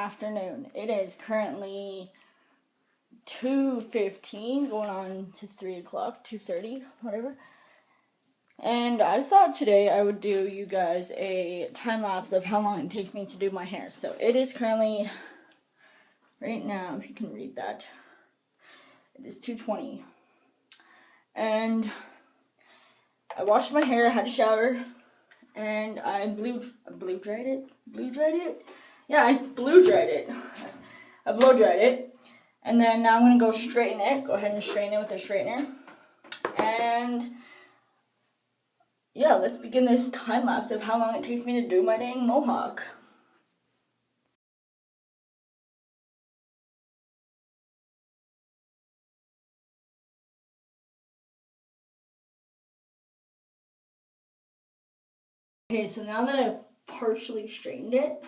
afternoon. It is currently 2:15, going on to 3 o'clock, 2:30, whatever. And I thought today I would do you guys a time lapse of how long it takes me to do my hair. So it is currently, right now, if you can read that, it is 2:20. And I washed my hair, had a shower, and I blow dried it. Yeah, I blow dried it. I blow dried it. And then now I'm going to go straighten it. Go ahead and straighten it with a straightener. And yeah, let's begin this time lapse of how long it takes me to do my dang mohawk. Okay, so now that I've partially straightened it,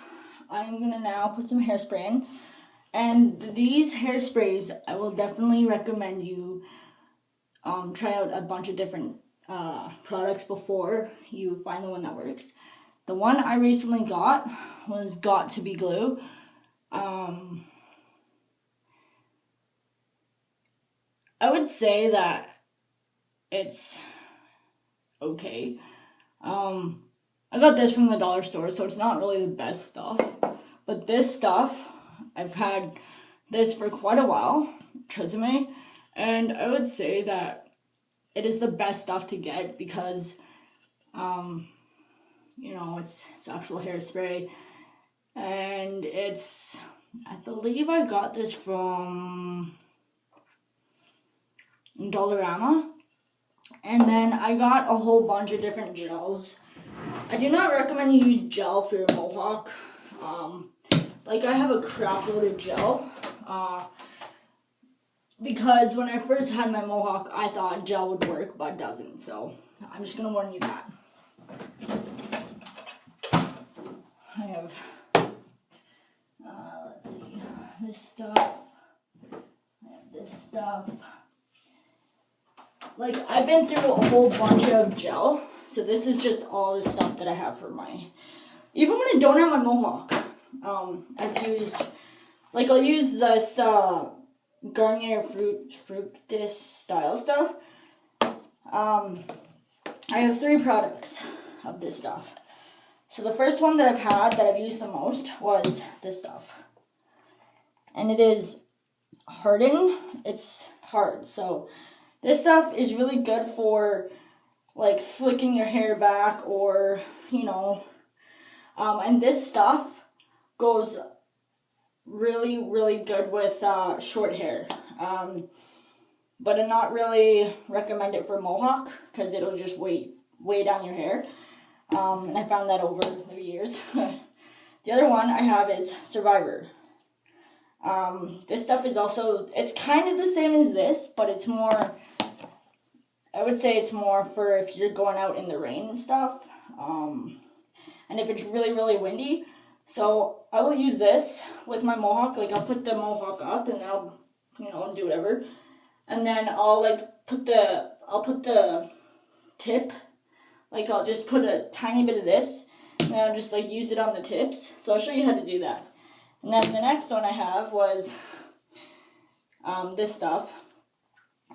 I'm going to now put some hairspray in. And these hairsprays, I will definitely recommend you try out a bunch of different products before you find the one that works. The one I recently got was Got to Be Glue. I would say that it's okay. I got this from the dollar store, so it's not really the best stuff. But this stuff, I've had this for quite a while, Tresemme, and I would say that it is the best stuff to get because, it's actual hairspray, and I believe I got this from Dollarama, and then I got a whole bunch of different gels. I do not recommend you use gel for your mohawk. I have a crap load of gel, because when I first had my mohawk, I thought gel would work, but it doesn't, so I'm just going to warn you that. I have, let's see, this stuff, I have this stuff. I've been through a whole bunch of gel, so this is just all the stuff that I have for even when I don't have my mohawk, I've used, I'll use this, Garnier Fructis style stuff. I have 3 products of this stuff. So the first one that I've used the most was this stuff. And it is hardened. It's hard. So this stuff is really good for slicking your hair back or, and this stuff goes really, really good with short hair. But I not really recommend it for mohawk because it'll just weigh down your hair. And I found that over the years. The other one I have is Survivor. This stuff is also, it's kind of the same as this, but it's more, I would say it's more for if you're going out in the rain and stuff. And if it's really, really windy. So I will use this with my mohawk. I'll put the mohawk up and then I'll, do whatever. And then I'll put the tip, I'll just put a tiny bit of this and then I'll just use it on the tips. So I'll show you how to do that. And then the next one I have was this stuff.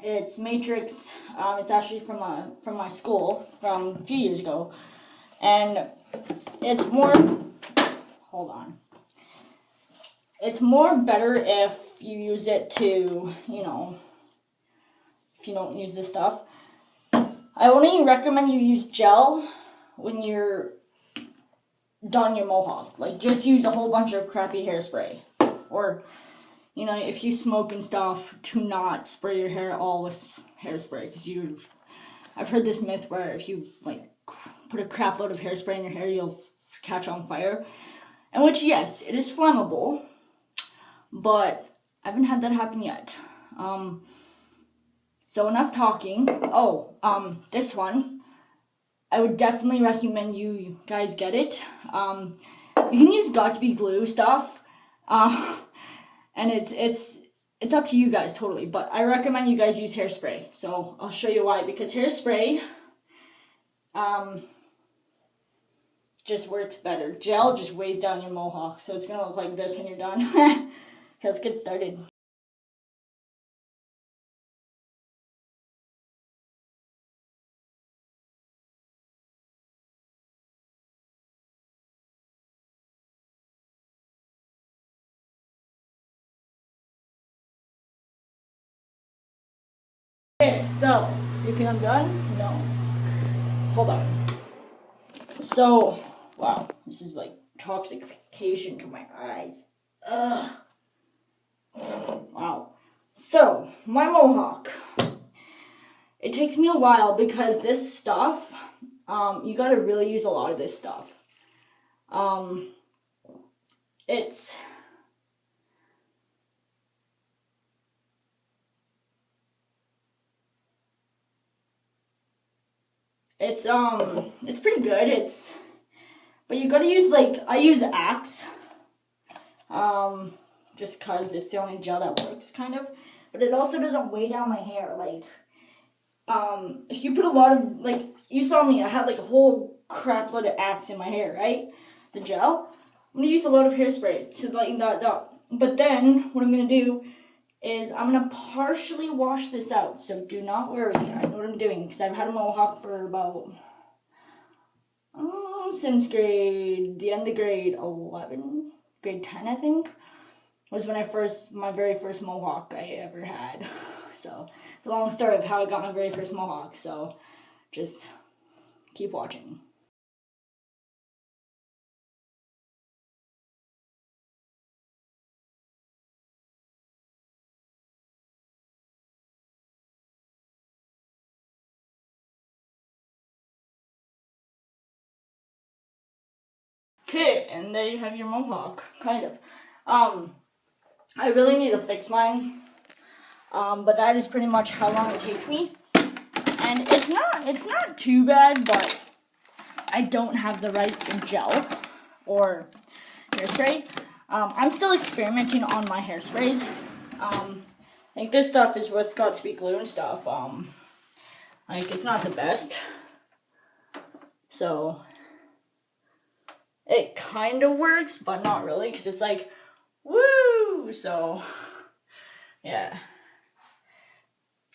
It's Matrix. It's actually from my school from a few years ago. And it's more, hold on. It's more better if you use it to, if you don't use this stuff. I only recommend you use gel when you're done your mohawk. Just use a whole bunch of crappy hairspray. Or, if you smoke and stuff, to not spray your hair all with hairspray. Because I've heard this myth where if you, put a crap load of hairspray in your hair, you'll catch on fire. And which, yes, it is flammable. But I haven't had that happen yet. So enough talking. This one, I would definitely recommend you guys get it. You can use Got to Be Glue stuff, and it's up to you guys totally. But I recommend you guys use hairspray. So I'll show you why. Because hairspray, just works better. Gel just weighs down your mohawk, so it's gonna look like this when you're done. Let's get started. Okay, so, do you think I'm done? No. Hold on. So, wow, this is like toxification to my eyes. Ugh. Wow. So, my mohawk. It takes me a while because this stuff, you gotta really use a lot of this stuff. It's pretty good. But you gotta use, like, I use Axe, just cause it's the only gel that works, kind of. But it also doesn't weigh down my hair, like, if you put a lot of, like, you saw me, I had, like, a whole crap load of Axe in my hair, right? The gel. I'm gonna use a lot of hairspray to lighten that up. But then, what I'm gonna do is I'm gonna partially wash this out, so do not worry. I know what I'm doing, because I've had a mohawk for about, since the end of grade 11, grade 10, I think, was when my very first mohawk I ever had. So, it's a long story of how I got my very first mohawk, so just keep watching. Okay, and there you have your mohawk, kind of. I really need to fix mine, but that is pretty much how long it takes me. And it's not too bad, but I don't have the right gel or hairspray. I'm still experimenting on my hairsprays. Like, this stuff is with Godspeed glue and stuff. Like, it's not the best. So, it kind of works, but not really, because it's like, woo! So, yeah.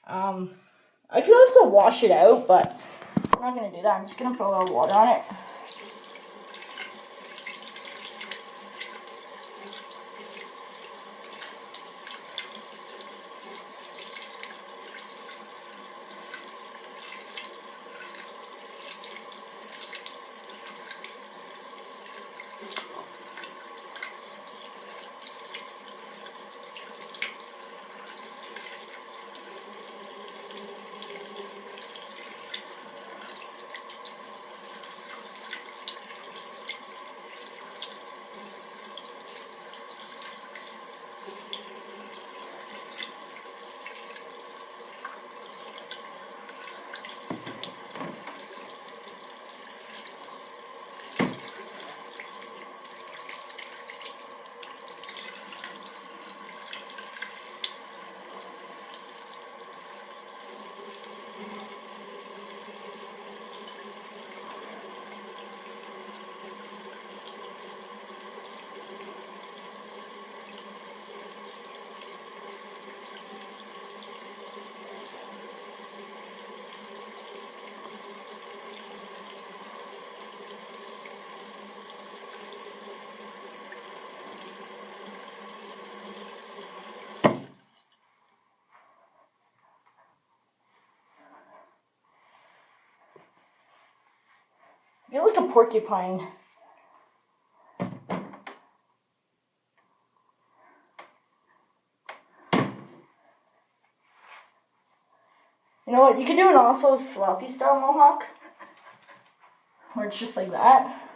I could also wash it out, but I'm not going to do that. I'm just going to put a little water on it. You look like a porcupine. You know what? You can do an also sloppy style mohawk, where it's just like that.